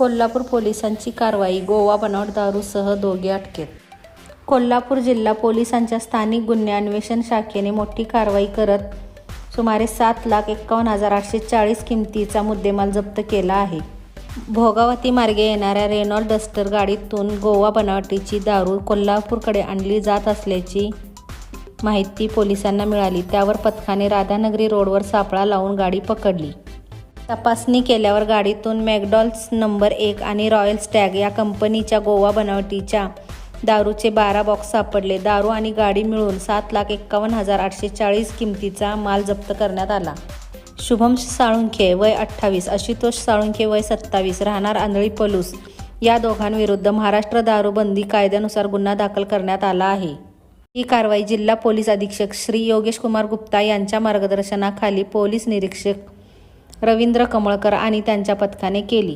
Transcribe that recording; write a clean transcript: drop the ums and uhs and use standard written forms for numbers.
कोल्हापूर पोलिसांची कारवाई, गोवा बनावट दारूसह दोघे अटकेत. कोल्हापूर जिल्हा पोलिसांच्या स्थानिक गुन्हे अन्वेषण शाखेने मोठी कारवाई करत सुमारे 7,51,840 किमतीचा मुद्देमाल जप्त केला आहे. भोगावती मार्गे येणाऱ्या रेनॉल्ड डस्टर गाडीतून गोवा बनावटीची दारू कोल्हापूरकडे आणली जात असल्याची माहिती पोलिसांना मिळाली. त्यावर पथकाने राधानगरी रोडवर सापळा लावून गाडी पकडली. तपासणी केल्यावर गाडीतून मॅकडॉल्स नंबर 1 आणि रॉयल स्टॅग या कंपनीच्या गोवा बनावटीच्या दारूचे 12 बॉक्स सापडले. दारू आणि गाडी मिळून 7,51,840 किमतीचा माल जप्त करण्यात आला. शुभम साळुंखे वय 28, आशुतोष साळुंखे वय 27, राहणार आंधळी पलूस या दोघांविरुद्ध महाराष्ट्र दारूबंदी कायद्यानुसार गुन्हा दाखल करण्यात आला आहे. ही कारवाई जिल्हा पोलीस अधीक्षक श्री योगेश कुमार गुप्ता यांच्या मार्गदर्शनाखाली पोलीस निरीक्षक रवींद्र कमळकर आणि त्यांच्या पथकाने केली.